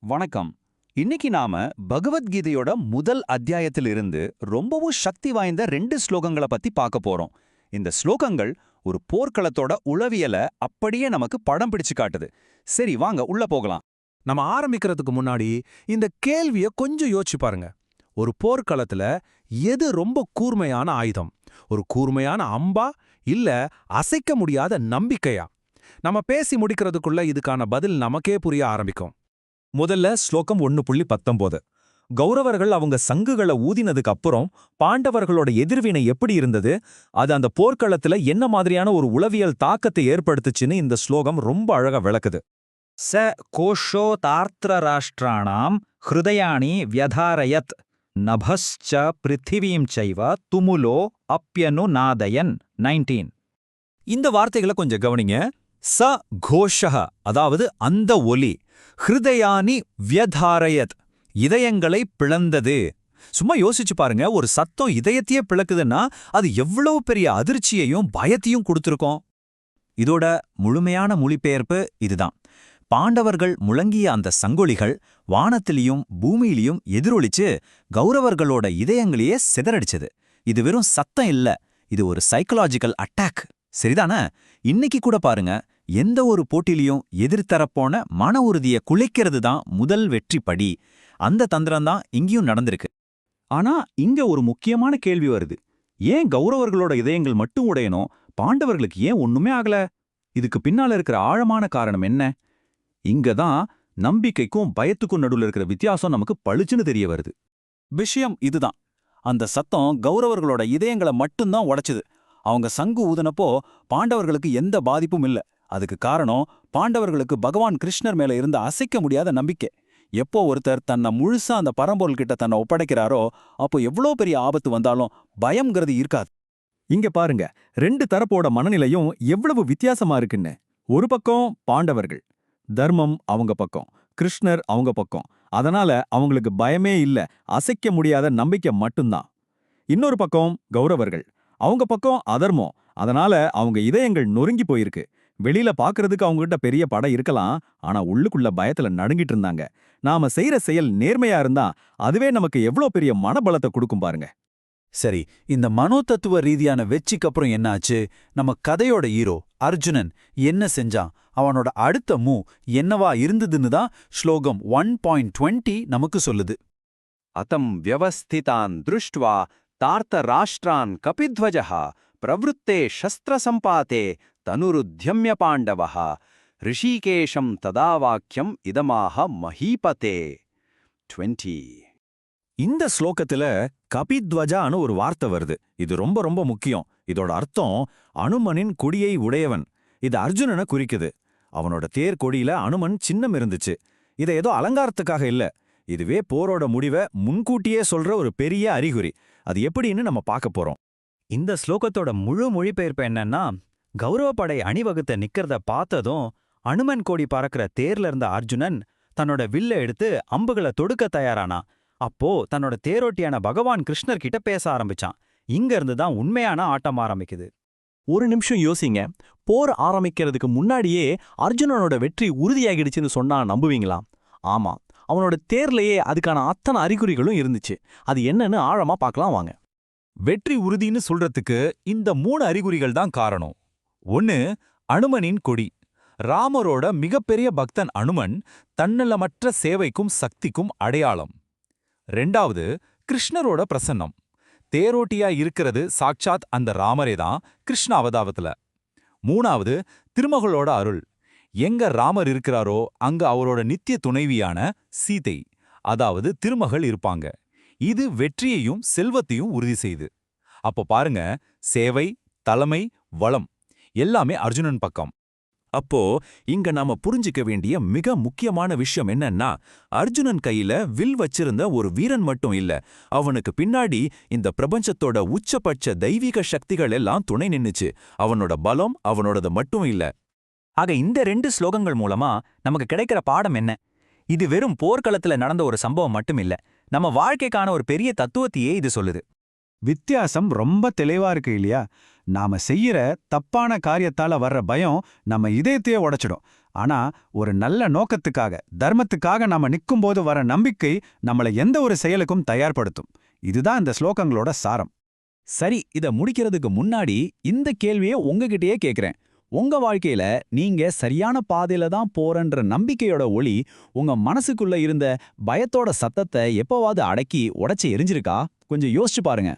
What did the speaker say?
வணக்கம். இன்னைக்கு நாம பகவத்கீதையோட முதல் அத்தியாயத்திலிருந்து ரொம்பவும் சக்தி வாய்ந்த 2 ஸ்லோகங்களை பத்தி பார்க்க போறோம். இந்த ஸ்லோகங்கள் ஒரு போர்க்களத்தோட உளவியல அப்படியே நமக்கு படம் பிடிச்சு காட்டுது. சரி, வாங்க உள்ள போகலாம். நம்ம ஆரம்பிக்கிறதுக்கு முன்னாடி இந்த கேள்விய கொஞ்சம் யோசிச்சு பாருங்க. ஒரு போர்க்களத்துல எது ரொம்ப கூர்மையான ஆயுதம்? ஒரு கூர்மையான அம்பா இல்ல அசைக்க முடியாத நம்பிக்கையா? நம்ம பேசி முடிக்கிறதுக்குள்ள இதுக்கான பதில் நமக்கே புரிய ஆரம்பிக்கும். முதல்ல ஸ்லோகம் 1.19. கௌரவர்கள் அவங்க சங்குகளை ஊதினதுக்கு அப்புறம் பாண்டவர்களோட எதிர்வினை எப்படி இருந்தது, அது அந்த போர்க்களத்துல என்ன மாதிரியான ஒரு உளவியல் தாக்கத்தை ஏற்படுத்துச்சுன்னு இந்த ஸ்லோகம் ரொம்ப அழகா விளக்குது. ச கோஷோதார்த்திரராஷ்டிராணாம் ஹிருதயாணி வியதாரயத் நபஸ்ச பிருத்திவீம் சைவ துமுலோ அப்யனு நாதயன். 19. இந்த வார்த்தைகளை கொஞ்சம் கவனிங்க. ச கோஷஹ, அதாவது அந்த ஒலி, ஹிருதயானி வியதாரயத், இதயங்களை பிளந்தது. சும்மா யோசிச்சு பாருங்க, ஒரு சத்தம் இதயத்தையே பிளக்குதுன்னா அது எவ்வளவு பெரிய அதிர்ச்சியையும் பயத்தையும் கொடுத்திருக்கோம். இதோட முழுமையான மொழிபெயர்ப்பு இதுதான். பாண்டவர்கள் முழங்கிய அந்த சங்கொலிகள் வானத்திலையும் பூமியிலையும் எதிரொலிச்சு கௌரவர்களோட இதயங்களையே சிதறடிச்சது. இது வெறும் சத்தம் இல்ல, இது ஒரு சைக்கலாஜிக்கல் அட்டாக். சரிதானே? இன்னைக்கு கூட பாருங்க, எந்த ஒரு போட்டிலையும் எதிர்த்தரப்போன மன உறுதியை குலைக்கிறது தான் முதல் வெற்றி படி. அந்த தந்திரம்தான் இங்கேயும் நடந்திருக்கு. ஆனா இங்க ஒரு முக்கியமான கேள்வி வருது. ஏன் கௌரவர்களோட இதயங்கள் மட்டும் உடையணும், பாண்டவர்களுக்கு ஏன் ஒண்ணுமே ஆகல? இதுக்கு பின்னால இருக்கிற ஆழமான காரணம் என்ன? இங்க தான் நம்பிக்கைக்கும் பயத்துக்கும் நடுவுல இருக்கிற வித்தியாசம் நமக்கு பளிச்சுன்னு தெரிய வருது. விஷயம் இதுதான். அந்த சத்தம் கௌரவர்களோட இதயங்களை மட்டும்தான் உடைச்சுது. அவங்க சங்கு ஊதுனப்போ பாண்டவர்களுக்கு எந்த பாதிப்பும் இல்ல. அதுக்கு காரணம் பாண்டவர்களுக்கு பகவான் கிருஷ்ணர் மேல இருந்த அசைக்க முடியாத நம்பிக்கை. எப்போ ஒருத்தர் தன்னை முழுசா அந்த பரம்பொருள் கிட்ட தன்னை ஒப்படைக்கிறாரோ, அப்போ எவ்வளோ பெரிய ஆபத்து வந்தாலும் பயம்ங்கிறது இருக்காது. இங்க பாருங்க, 2 தரப்போட மனநிலையும் எவ்வளவு வித்தியாசமா இருக்குன்னு. ஒரு பக்கம் பாண்டவர்கள், தர்மம் அவங்க பக்கம், கிருஷ்ணர் அவங்க பக்கம். அதனால அவங்களுக்கு பயமே இல்ல, அசைக்க முடியாத நம்பிக்கை மட்டும்தான். இன்னொரு பக்கம் கௌரவர்கள், அவங்க பக்கம் அதர்மம். அதனால அவங்க இதயங்கள் நொறுங்கி போயிருக்கு. வெளியில பாக்குறதுக்கு அவங்ககிட்ட பெரிய படை இருக்கலாம், ஆனா உள்ளுக்குள்ள பயத்துல நடுங்கிட்டு இருந்தாங்க. நாம செய்யற செயல் நேர்மையா இருந்தா அதுவே நமக்கு எவ்வளவு பெரிய மனபலத்தை கொடுக்கும் பாருங்க. சரி, இந்த மனோதத்துவ ரீதியான வெற்றிக்கு அப்புறம் என்னாச்சு? நம்ம கதையோட ஹீரோ அர்ஜுனன் என்ன செஞ்சான்? அவனோட அடுத்த மூவ் என்னவா இருந்ததுன்னு தான் ஸ்லோகம் 1.20 நமக்கு சொல்லுது. அத்தம் வியவஸ்திதான் திருஷ்ட்வா தார்த்தராஷ்டிரான் கபித்வஜः பிரவருத்தே சஸ்திரசம்பாதே தனுருத்யம்ய பாண்டவः ரிஷிகேஷம் ததா வாக்கியம் இதமாக மஹீபதே. 20. இந்த ஸ்லோகத்துல கபித்வஜான்னு ஒரு வார்த்தை வருது. இது ரொம்ப ரொம்ப முக்கியம். இதோட அர்த்தம் அனுமனின் கொடியை உடையவன். இது அர்ஜுனனை குறிக்குது. அவனோட தேர் கொடியில அனுமன் சின்னம் இருந்துச்சு. இதை ஏதோ அலங்காரத்துக்காக இல்ல, இதுவே போரோட முடிவை முன்கூட்டியே சொல்ற ஒரு பெரிய அறிகுறி. அது எப்படின்னு நம்ம பார்க்க போறோம். இந்த ஸ்லோகத்தோட முழு மொழிபெயர்ப்பு என்னன்னா, கௌரவப்படை அணிவகுத்த நிக்கிறத பார்த்ததும் அனுமன் கோடி பறக்கிற தேர்ல இருந்த அர்ஜுனன் தன்னோட வில்ல எடுத்து அம்புகளை தொடுக்க தயாரானா. அப்போ தன்னோட தேரோட்டியான பகவான் கிருஷ்ணர் கிட்ட பேச ஆரம்பிச்சான். இங்க இருந்து தான் உண்மையான ஆட்டம் ஆரம்பிக்குது. ஒரு நிமிஷம் யோசிங்க. போர் ஆரம்பிக்கிறதுக்கு முன்னாடியே அர்ஜுனனோட வெற்றி உறுதியாகிடுச்சுன்னு சொன்னா நம்புவீங்களா? ஆமா, அவனோட தேர்லயே அதுக்கான அத்தனை அறிகுறிகளும் இருந்துச்சு. அது என்னன்னு ஆழமா பார்க்கலாம் வாங்க. வெற்றி உறுதின்னு சொல்றதுக்கு இந்த 3 அறிகுறிகள் தான் காரணம். 1, அனுமனின் கொடி. ராமரோட மிகப்பெரிய பக்தன் அனுமன் தன்னலமற்ற சேவைக்கும் சக்திக்கும் அடையாளம். 2வது, கிருஷ்ணரோட பிரசன்னம். தேரோட்டியா இருக்கிறது சாட்சாத் அந்த ராமரே தான் கிருஷ்ண அவதாரத்துல. 3வது, திருமகளோட அருள். எங்க ராமர் இருக்கிறாரோ அங்க அவரோட நித்திய துணைவியான சீதை, அதாவது திருமகள் இருப்பாங்க. இது வெற்றியையும் செல்வத்தையும் உறுதி செய்து. அப்போ பாருங்க, சேவை, தலைமை, வளம் எல்லாமே அர்ஜுனன் பக்கம். அப்போ இங்க நாம புரிஞ்சிக்க வேண்டிய மிக முக்கியமான விஷயம் என்னன்னா, அர்ஜுனன் கையில வில் வச்சிருந்த ஒரு வீரன் மட்டும் இல்ல, அவனுக்கு பின்னாடி இந்த பிரபஞ்சத்தோட உச்சபட்ச தெய்வீக சக்திகள் எல்லாம் துணை நின்னுச்சு. அவனோட பலம் அவனோடது மட்டும் இல்ல. ஆக இந்த 2 ஸ்லோகங்கள் மூலமா நமக்கு கிடைக்கிற பாடம் என்ன? இது வெறும் போர்க்களத்துல நடந்த ஒரு சம்பவம் மட்டும் இல்ல, நம்ம வாழ்க்கைக்கான ஒரு பெரிய தத்துவத்தையே இது சொல்லுது. வித்தியாசம் ரொம்ப தெளிவா இருக்கு இல்லையா? நாம செய்யற தப்பான காரியத்தால வர்ற பயம் நம்ம இதயத்தையே உடைச்சிடும். ஆனா ஒரு நல்ல நோக்கத்துக்காக தர்மத்துக்காக நாம நிக்கும்போது வர நம்பிக்கை நம்மள எந்த ஒரு செயலுக்கும் தயார்படுத்தும். இதுதான் இந்த ஸ்லோகங்களோட சாரம். சரி, இத முடிக்கிறதுக்கு முன்னாடி இந்த கேள்வியை உங்ககிட்டயே கேக்குறேன். உங்க வாழ்க்கையில நீங்க சரியான பாதையில தான் போறன்ற நம்பிக்கையோட ஒளி உங்க மனசுக்குள்ள இருந்த பயத்தோட சத்தத்தை எப்பவாவது அடக்கி உடைச்சு எரிஞ்சிருக்கா? கொஞ்சம் யோசிச்சு பாருங்க.